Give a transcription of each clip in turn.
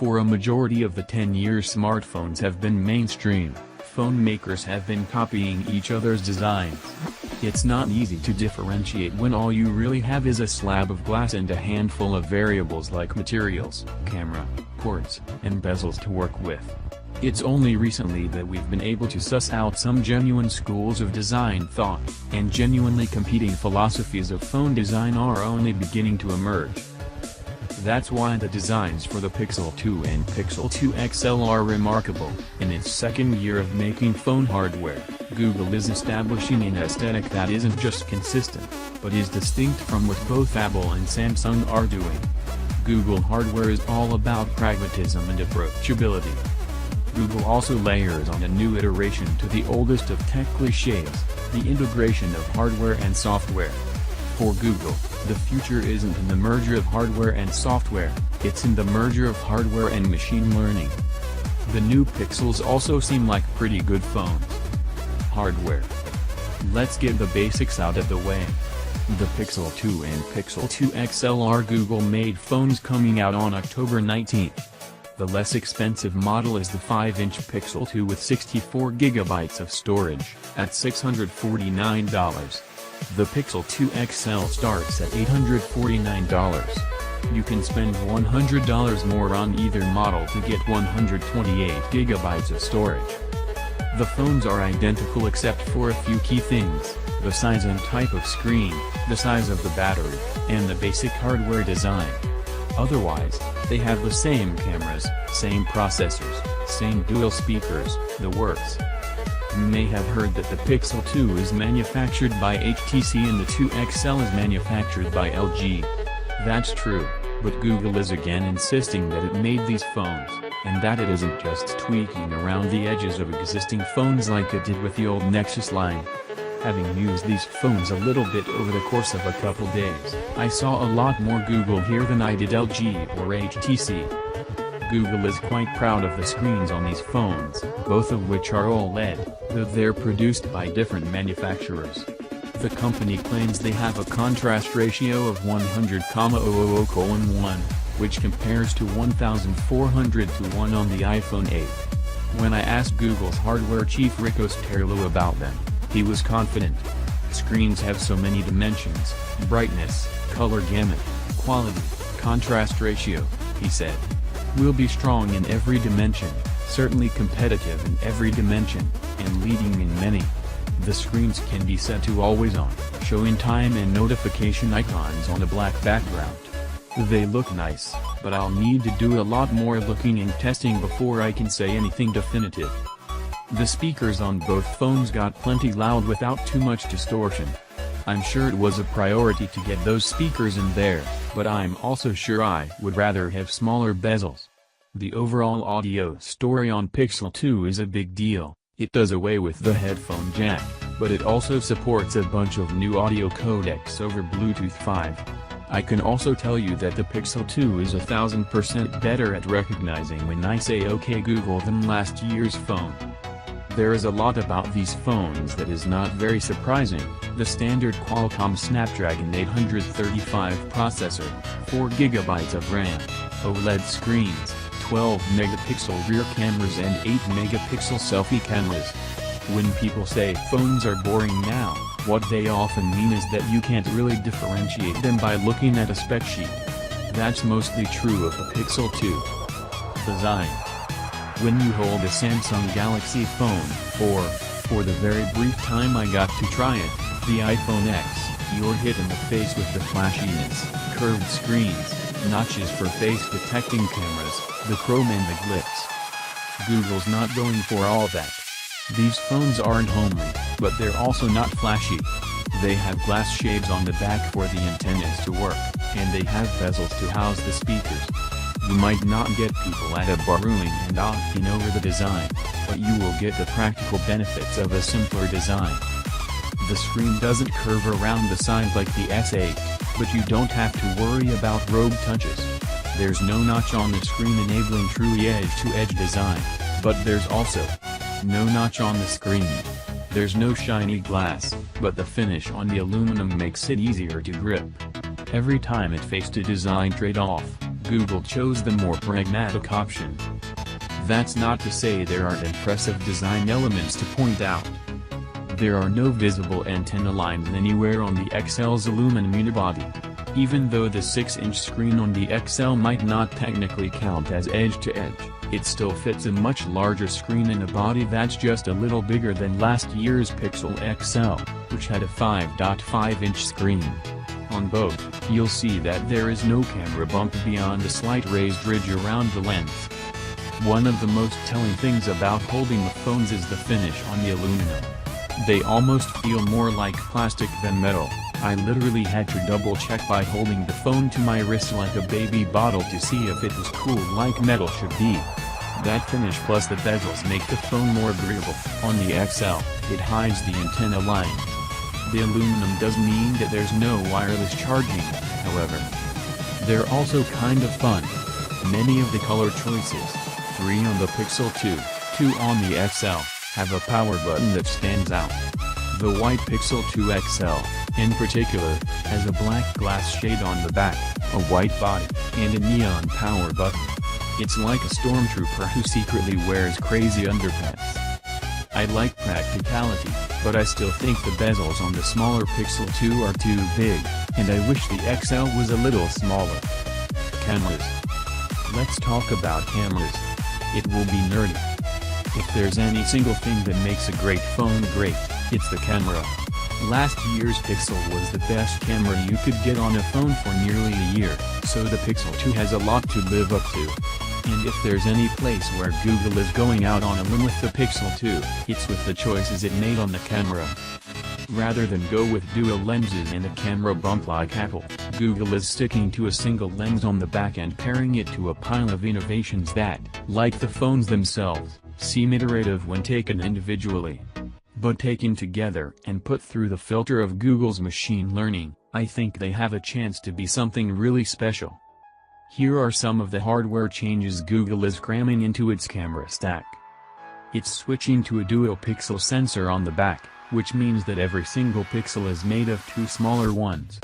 For a majority of the 10 years smartphones have been mainstream, phone makers have been copying each other's designs. It's not easy to differentiate when all you really have is a slab of glass and a handful of variables like materials, camera, ports, and bezels to work with. It's only recently that we've been able to suss out some genuine schools of design thought, and genuinely competing philosophies of phone design are only beginning to emerge. That's why the designs for the Pixel 2 and Pixel 2 XL are remarkable. In its second year of making phone hardware, Google is establishing an aesthetic that isn't just consistent, but is distinct from what both Apple and Samsung are doing. Google hardware is all about pragmatism and approachability. Google also layers on a new iteration to the oldest of tech cliches, the integration of hardware and software. For Google, the future isn't in the merger of hardware and software, it's in the merger of hardware and machine learning. The new Pixels also seem like pretty good phones. Hardware. Let's get the basics out of the way. The Pixel 2 and Pixel 2 XL are Google-made phones coming out on October 19. The less expensive model is the 5-inch Pixel 2 with 64 GB of storage, at $649. The Pixel 2 XL starts at $849. You can spend $100 more on either model to get 128 GB of storage. The phones are identical except for a few key things: the size and type of screen, the size of the battery, and the basic hardware design. Otherwise, they have the same cameras, same processors, same dual speakers, the works. You may have heard that the Pixel 2 is manufactured by HTC and the 2 XL is manufactured by LG. That's true, but Google is again insisting that it made these phones, and that it isn't just tweaking around the edges of existing phones like it did with the old Nexus line. Having used these phones a little bit over the course of a couple days, I saw a lot more Google here than I did LG or HTC. Google is quite proud of the screens on these phones, both of which are OLED, though they're produced by different manufacturers. The company claims they have a contrast ratio of 100,000:1, which compares to 1,400:1 on the iPhone 8. When I asked Google's hardware chief Rick Osterloh about them, he was confident. Screens have so many dimensions: brightness, color gamut, quality, contrast ratio, he said. We'll be strong in every dimension, certainly competitive in every dimension, and leading in many. The screens can be set to always on, showing time and notification icons on a black background. They look nice, but I'll need to do a lot more looking and testing before I can say anything definitive. The speakers on both phones got plenty loud without too much distortion. I'm sure it was a priority to get those speakers in there, but I'm also sure I would rather have smaller bezels. The overall audio story on Pixel 2 is a big deal. It does away with the headphone jack, but it also supports a bunch of new audio codecs over Bluetooth 5. I can also tell you that the Pixel 2 is 1000% better at recognizing when I say OK Google than last year's phone. There is a lot about these phones that is not very surprising. The standard Qualcomm Snapdragon 835 processor, 4 GB of RAM, OLED screens, 12-megapixel rear cameras and 8-megapixel selfie cameras. When people say phones are boring now, what they often mean is that you can't really differentiate them by looking at a spec sheet. That's mostly true of the Pixel 2. Design. When you hold a Samsung Galaxy phone, or, for the very brief time I got to try it, the iPhone X, you're hit in the face with the flashiness, curved screens, notches for face-detecting cameras, the chrome and the glitz. Google's not going for all that. These phones aren't homely, but they're also not flashy. They have glass shades on the back for the antennas to work, and they have bezels to house the speakers. You might not get people at a bar rooming and arguing over the design, but you will get the practical benefits of a simpler design. The screen doesn't curve around the side like the S8, but you don't have to worry about rogue touches. There's no notch on the screen enabling true edge-to-edge design, but there's also no notch on the screen. There's no shiny glass, but the finish on the aluminum makes it easier to grip. Every time it faced a design trade-off, Google chose the more pragmatic option. That's not to say there aren't impressive design elements to point out. There are no visible antenna lines anywhere on the XL's aluminum unibody. Even though the 6-inch screen on the XL might not technically count as edge-to-edge, it still fits a much larger screen in a body that's just a little bigger than last year's Pixel XL, which had a 5.5-inch screen. On both, you'll see that there is no camera bump beyond a slight raised ridge around the lens. One of the most telling things about holding the phones is the finish on the aluminum. They almost feel more like plastic than metal. I literally had to double check by holding the phone to my wrist like a baby bottle to see if it was cool like metal should be. That finish plus the bezels make the phone more agreeable. On the XL, it hides the antenna line. The aluminum does mean that there's no wireless charging, however. They're also kind of fun. Many of the color choices, 3 on the Pixel 2, 2 on the XL, have a power button that stands out. The white Pixel 2 XL, in particular, has a black glass shade on the back, a white body, and a neon power button. It's like a stormtrooper who secretly wears crazy underpants. I like practicality, but I still think the bezels on the smaller Pixel 2 are too big, and I wish the XL was a little smaller. Cameras. Let's talk about cameras. It will be nerdy. If there's any single thing that makes a great phone great, it's the camera. Last year's Pixel was the best camera you could get on a phone for nearly a year, so the Pixel 2 has a lot to live up to. And if there's any place where Google is going out on a limb with the Pixel 2, it's with the choices it made on the camera. Rather than go with dual lenses and a camera bump like Apple, Google is sticking to a single lens on the back and pairing it to a pile of innovations that, like the phones themselves, seem iterative when taken individually. But taken together and put through the filter of Google's machine learning, I think they have a chance to be something really special. Here are some of the hardware changes Google is cramming into its camera stack. It's switching to a dual pixel sensor on the back, which means that every single pixel is made of 2 smaller ones.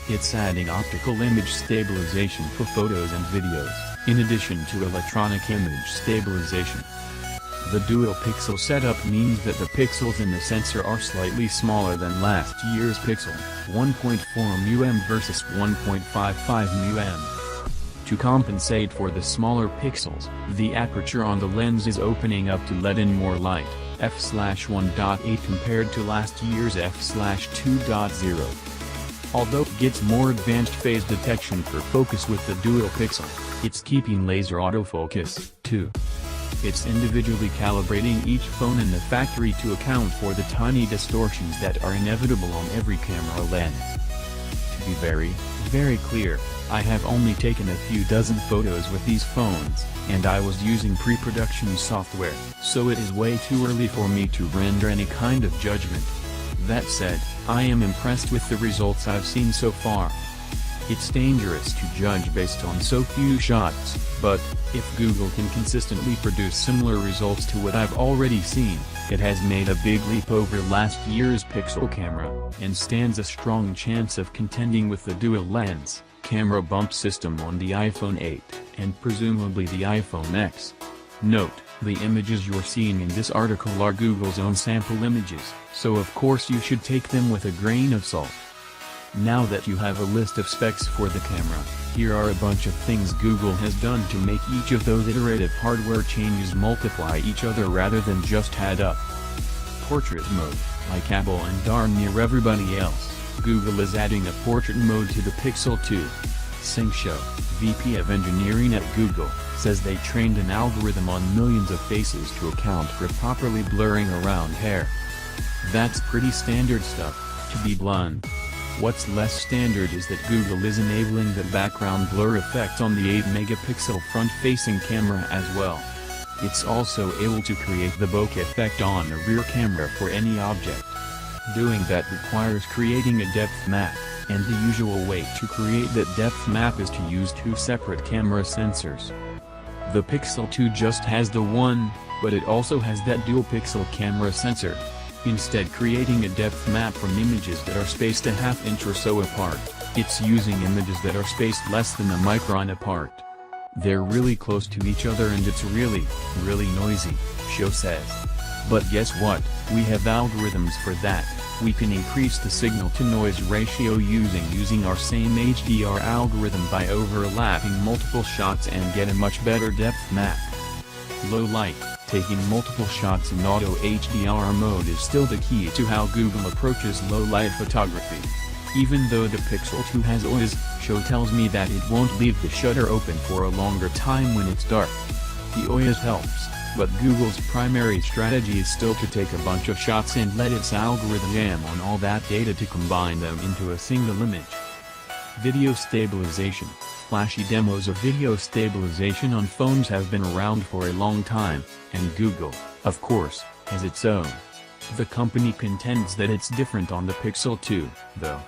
It's adding optical image stabilization for photos and videos, in addition to electronic image stabilization. The dual pixel setup means that the pixels in the sensor are slightly smaller than last year's Pixel, 1.4 mm versus 1.55 mm. To compensate for the smaller pixels, the aperture on the lens is opening up to let in more light, f/1.8 compared to last year's f/2.0. Although it gets more advanced phase detection for focus with the dual pixel, it's keeping laser autofocus, too. It's individually calibrating each phone in the factory to account for the tiny distortions that are inevitable on every camera lens. To be very, very clear, I have only taken a few dozen photos with these phones, and I was using pre-production software, so it is way too early for me to render any kind of judgment. That said, I am impressed with the results I've seen so far. It's dangerous to judge based on so few shots, but, if Google can consistently produce similar results to what I've already seen, it has made a big leap over last year's Pixel camera, and stands a strong chance of contending with the dual lens camera bump system on the iPhone 8, and presumably the iPhone X. Note, the images you're seeing in this article are Google's own sample images, so of course you should take them with a grain of salt. Now that you have a list of specs for the camera, here are a bunch of things Google has done to make each of those iterative hardware changes multiply each other rather than just add up. Portrait mode, like Apple and darn near everybody else, Google is adding a portrait mode to the Pixel 2. Singshow, VP of Engineering at Google, says they trained an algorithm on millions of faces to account for properly blurring around hair. That's pretty standard stuff, to be blunt. What's less standard is that Google is enabling the background blur effect on the 8-megapixel front-facing camera as well. It's also able to create the bokeh effect on a rear camera for any object. Doing that requires creating a depth map, and the usual way to create that depth map is to use 2 separate camera sensors. The Pixel 2 just has the one, but it also has that dual-pixel camera sensor. Instead creating a depth map from images that are spaced a half inch or so apart. It's using images that are spaced less than a micron apart. They're really close to each other and it's really noisy, Show says. But guess what, we have algorithms for that. We can increase the signal-to-noise ratio using our same HDR algorithm by overlapping multiple shots and get a much better depth map. Low light, taking multiple shots in auto HDR mode is still the key to how Google approaches low-light photography. Even though the Pixel 2 has OIS, Show tells me that it won't leave the shutter open for a longer time when it's dark. The OIS helps, but Google's primary strategy is still to take a bunch of shots and let its algorithm jam on all that data to combine them into a single image. Video stabilization. Flashy demos of video stabilization on phones have been around for a long time, and Google, of course, has its own. The company contends that it's different on the Pixel 2, though.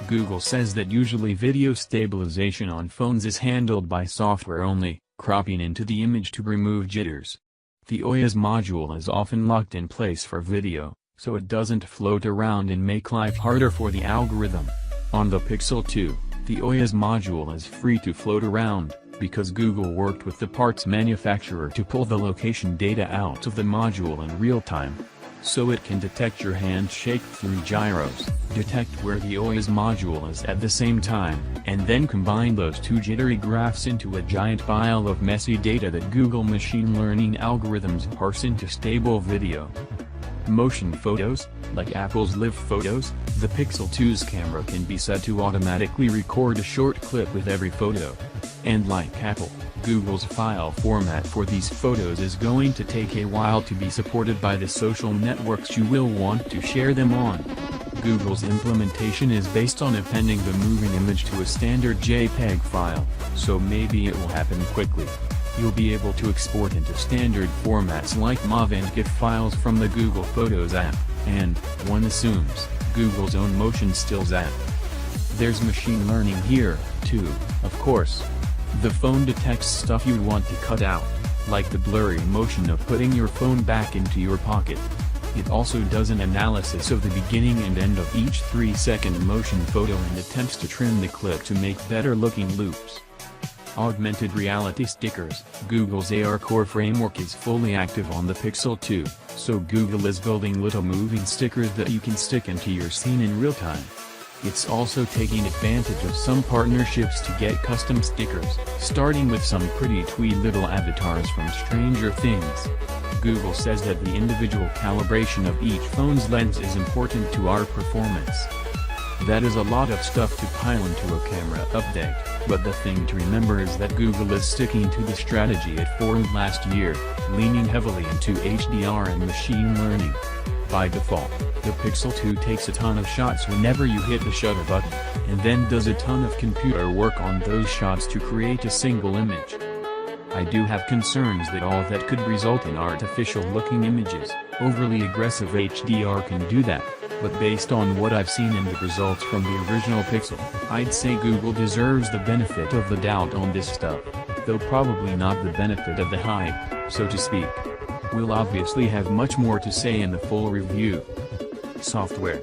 Google says that usually video stabilization on phones is handled by software only, cropping into the image to remove jitters. The OIS module is often locked in place for video, so it doesn't float around and make life harder for the algorithm. On the Pixel 2, the OIS module is free to float around, because Google worked with the parts manufacturer to pull the location data out of the module in real time. So it can detect your hand shake through gyros, detect where the OIS module is at the same time, and then combine those two jittery graphs into a giant pile of messy data that Google machine learning algorithms parse into stable video. Motion photos, like Apple's Live Photos, the Pixel 2's camera can be set to automatically record a short clip with every photo. And like Apple, Google's file format for these photos is going to take a while to be supported by the social networks you will want to share them on. Google's implementation is based on appending the moving image to a standard JPEG file, so maybe it will happen quickly. You'll be able to export into standard formats like MOV and GIF files from the Google Photos app, and, one assumes, Google's own Motion Stills app. There's machine learning here, too, of course. The phone detects stuff you'd want to cut out, like the blurry motion of putting your phone back into your pocket. It also does an analysis of the beginning and end of each 3-second motion photo and attempts to trim the clip to make better-looking loops. Augmented reality stickers. Google's AR Core framework is fully active on the Pixel 2, so Google is building little moving stickers that you can stick into your scene in real time. It's also taking advantage of some partnerships to get custom stickers, starting with some pretty twee little avatars from Stranger Things. Google says that the individual calibration of each phone's lens is important to our performance. That is a lot of stuff to pile into a camera update, but the thing to remember is that Google is sticking to the strategy it formed last year, leaning heavily into HDR and machine learning. By default, the Pixel 2 takes a ton of shots whenever you hit the shutter button, and then does a ton of computer work on those shots to create a single image. I do have concerns that all that could result in artificial-looking images. Overly aggressive HDR can do that, but based on what I've seen in the results from the original Pixel, I'd say Google deserves the benefit of the doubt on this stuff, though probably not the benefit of the hype, so to speak. We'll obviously have much more to say in the full review. Software.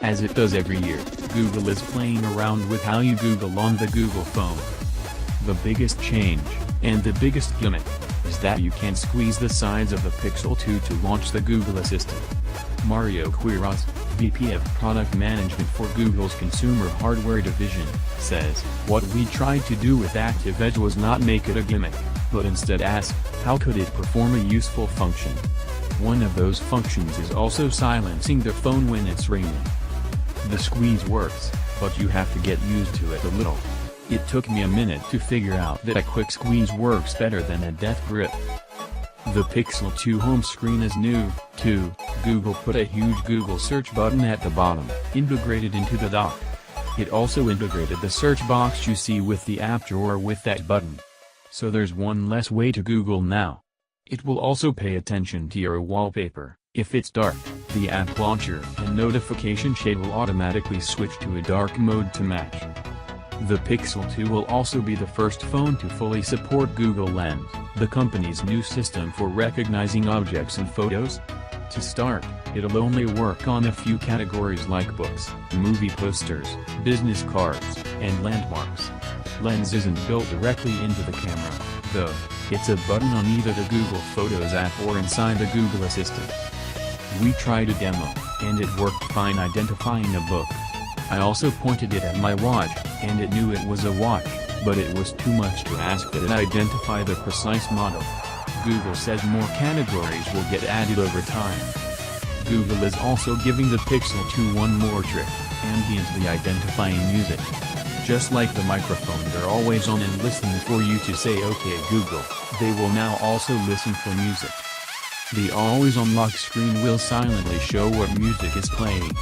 As it does every year, Google is playing around with how you Google on the Google phone. The biggest change, and the biggest gimmick, is that you can squeeze the sides of the Pixel 2 to launch the Google Assistant. Mario Quiroz, VP of Product Management for Google's Consumer Hardware Division, says, "What we tried to do with Active Edge was not make it a gimmick, but instead ask, how could it perform a useful function? One of those functions is also silencing the phone when it's ringing. The squeeze works, but you have to get used to it a little. It took me a minute to figure out that a quick squeeze works better than a death grip." The Pixel 2 home screen is new, too. Google put a huge Google search button at the bottom, integrated into the dock. It also integrated the search box you see with the app drawer with that button. So there's one less way to Google now. It will also pay attention to your wallpaper. If it's dark, the app launcher and notification shade will automatically switch to a dark mode to match. The Pixel 2 will also be the first phone to fully support Google Lens, the company's new system for recognizing objects in photos. To start, it'll only work on a few categories like books, movie posters, business cards, and landmarks. Lens isn't built directly into the camera, though. It's a button on either the Google Photos app or inside the Google Assistant. We tried a demo, and it worked fine identifying a book. I also pointed it at my watch, and it knew it was a watch, but it was too much to ask that it identify the precise model. Google says more categories will get added over time. Google is also giving the Pixel 2 one more trick, ambiently identifying music. Just like the microphones are always on and listening for you to say "Okay Google," they will now also listen for music. The always-on lock screen will silently show what music is playing.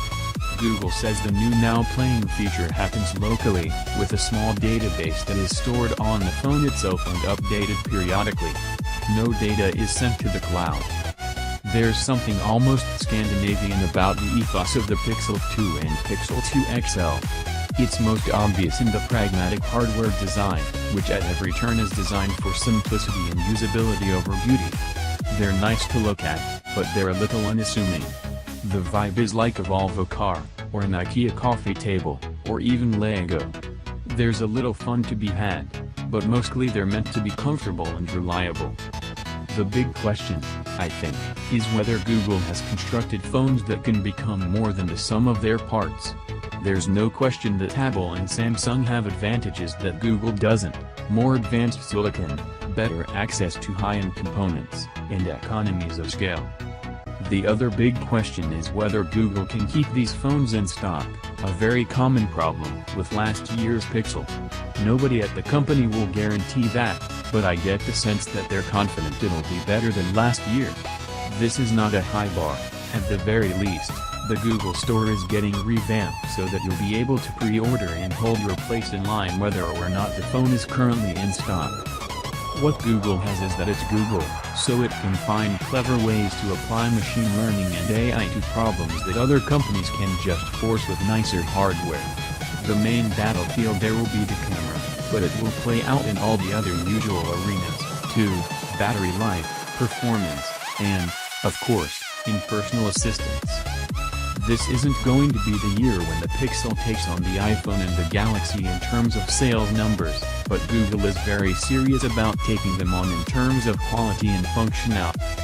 Google says the new Now Playing feature happens locally, with a small database that is stored on the phone itself and updated periodically. No data is sent to the cloud. There's something almost Scandinavian about the ethos of the Pixel 2 and Pixel 2 XL. It's most obvious in the pragmatic hardware design, which at every turn is designed for simplicity and usability over beauty. They're nice to look at, but they're a little unassuming. The vibe is like a Volvo car, or an IKEA coffee table, or even Lego. There's a little fun to be had, but mostly they're meant to be comfortable and reliable. The big question, I think, is whether Google has constructed phones that can become more than the sum of their parts. There's no question that Apple and Samsung have advantages that Google doesn't: more advanced silicon, better access to high-end components, and economies of scale. The other big question is whether Google can keep these phones in stock, a very common problem with last year's Pixel. Nobody at the company will guarantee that, but I get the sense that they're confident it'll be better than last year. This is not a high bar. At the very least, the Google Store is getting revamped so that you'll be able to pre-order and hold your place in line whether or not the phone is currently in stock. What Google has is that it's Google, so it can find clever ways to apply machine learning and AI to problems that other companies can just force with nicer hardware. The main battlefield there will be the camera, but it will play out in all the other usual arenas, too: battery life, performance, and, of course, in personal assistance. This isn't going to be the year when the Pixel takes on the iPhone and the Galaxy in terms of sales numbers, but Google is very serious about taking them on in terms of quality and functionality.